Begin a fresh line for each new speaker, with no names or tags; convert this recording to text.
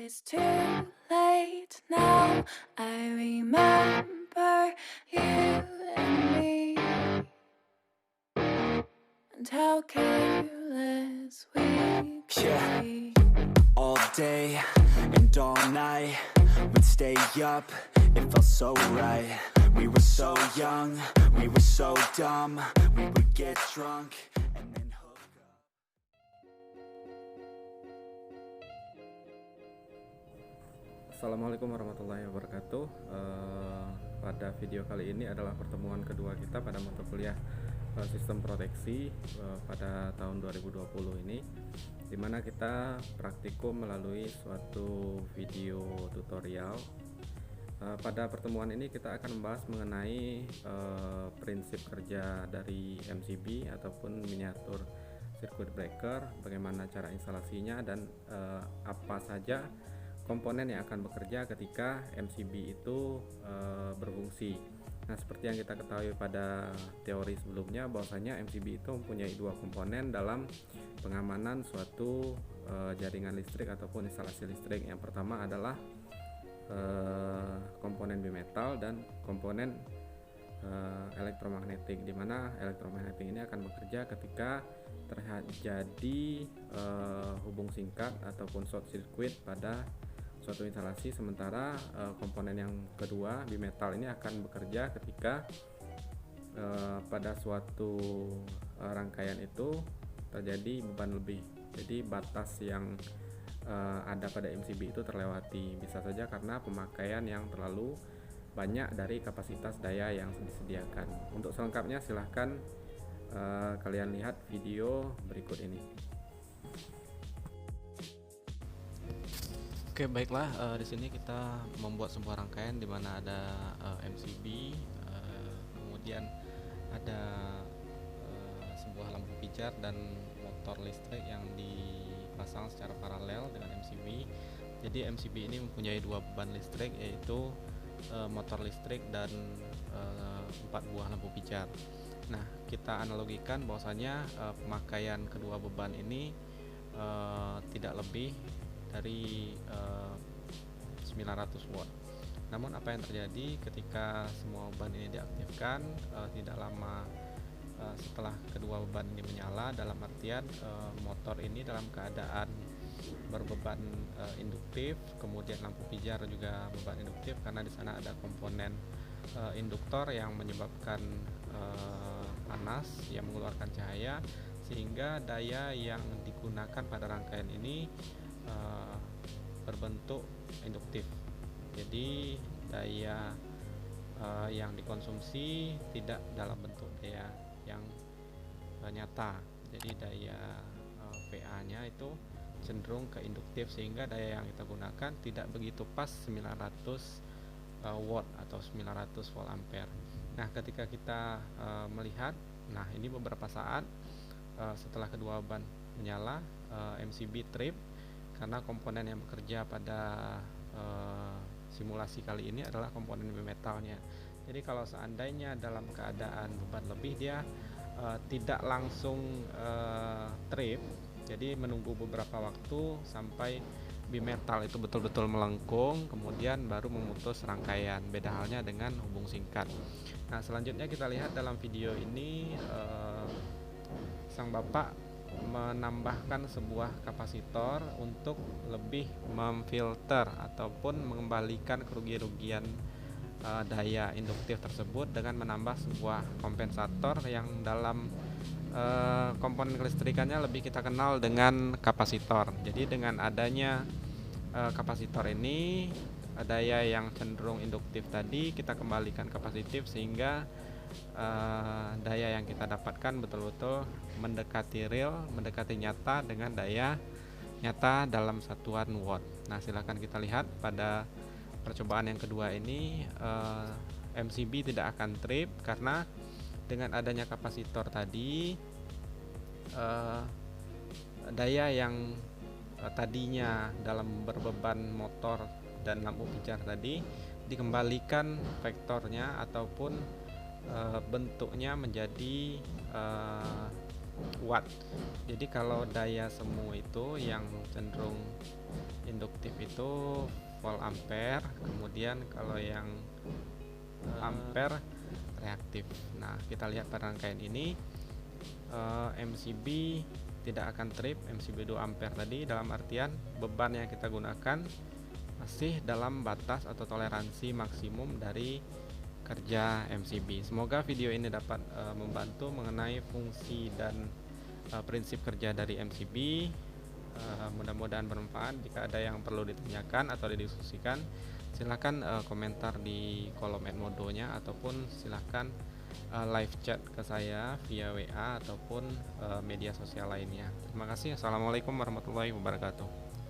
It's too late now. I remember you and me, and how careless we could be.
All day and all night, we'd stay up, it felt so right. We were so young, we were so dumb. We would get drunk and then hook up.
Assalamualaikum warahmatullahi wabarakatuh. Pada video kali ini adalah pertemuan kedua kita pada mata kuliah sistem proteksi pada tahun 2020 ini, dimana kita praktikum melalui suatu video tutorial. Pada pertemuan ini kita akan membahas mengenai prinsip kerja dari MCB ataupun miniatur circuit breaker, bagaimana cara instalasinya, dan apa saja komponen yang akan bekerja ketika MCB itu berfungsi. Nah, seperti yang kita ketahui pada teori sebelumnya, bahwasanya MCB itu mempunyai dua komponen dalam pengamanan suatu jaringan listrik ataupun instalasi listrik. Yang pertama adalah komponen bimetal dan komponen elektromagnetik, di mana elektromagnetik ini akan bekerja ketika terjadi hubung singkat ataupun short circuit pada suatu instalasi, sementara komponen yang kedua bimetal ini akan bekerja ketika pada suatu rangkaian itu terjadi beban lebih. Jadi batas yang ada pada MCB itu terlewati, bisa saja karena pemakaian yang terlalu banyak dari kapasitas daya yang disediakan. Untuk selengkapnya silahkan kalian lihat video berikut ini.
Oke, baiklah, di sini kita membuat sebuah rangkaian di mana ada MCB, kemudian ada sebuah lampu pijar dan motor listrik yang dipasang secara paralel dengan MCB. Jadi MCB ini mempunyai dua beban listrik, yaitu motor listrik dan 4 buah lampu pijar. Nah, kita analogikan bahwasanya pemakaian kedua beban ini tidak lebih dari 900 watt. Namun apa yang terjadi ketika semua beban ini diaktifkan, tidak lama setelah kedua beban ini menyala, dalam artian motor ini dalam keadaan berbeban induktif, kemudian lampu pijar juga beban induktif, karena di sana ada komponen induktor yang menyebabkan panas yang mengeluarkan cahaya, sehingga daya yang digunakan pada rangkaian ini berbentuk induktif. Jadi daya yang dikonsumsi tidak dalam bentuk daya yang nyata. Jadi daya VA-nya itu cenderung ke induktif, sehingga daya yang kita gunakan tidak begitu pas 900 watt atau 900 volt ampere. Nah, ketika kita melihat, nah ini beberapa saat setelah kedua beban menyala, MCB trip, karena komponen yang bekerja pada simulasi kali ini adalah komponen bimetalnya. Jadi kalau seandainya dalam keadaan beban lebih, dia tidak langsung trip, jadi menunggu beberapa waktu sampai bimetal itu betul-betul melengkung, kemudian baru memutus rangkaian. Beda halnya dengan hubung singkat. Nah, selanjutnya kita lihat dalam video ini, sang bapak menambahkan sebuah kapasitor untuk lebih memfilter ataupun mengembalikan kerugian-kerugian daya induktif tersebut dengan menambah sebuah kompensator yang dalam komponen kelistrikannya lebih kita kenal dengan kapasitor. Jadi dengan adanya kapasitor ini, daya yang cenderung induktif tadi kita kembalikan kapasitif, sehingga daya yang kita dapatkan betul-betul mendekati real, mendekati nyata dengan daya nyata dalam satuan watt. Nah, silakan kita lihat pada percobaan yang kedua ini, MCB tidak akan trip karena dengan adanya kapasitor tadi, daya yang tadinya dalam berbeban motor dan lampu pijar tadi dikembalikan vektornya ataupun bentuknya menjadi watt. Jadi kalau daya semu itu yang cenderung induktif itu volt ampere, kemudian kalau yang ampere reaktif. Nah, kita lihat pada rangkaian ini MCB tidak akan trip, MCB 2 ampere tadi, dalam artian beban yang kita gunakan masih dalam batas atau toleransi maksimum dari kerja MCB. Semoga video ini dapat membantu mengenai fungsi dan prinsip kerja dari MCB. Mudah-mudahan bermanfaat. Jika ada yang perlu ditanyakan atau didiskusikan, silahkan komentar di kolom Edmodo-nya, ataupun silahkan live chat ke saya via WA ataupun media sosial lainnya. Terima kasih. Assalamualaikum warahmatullahi wabarakatuh.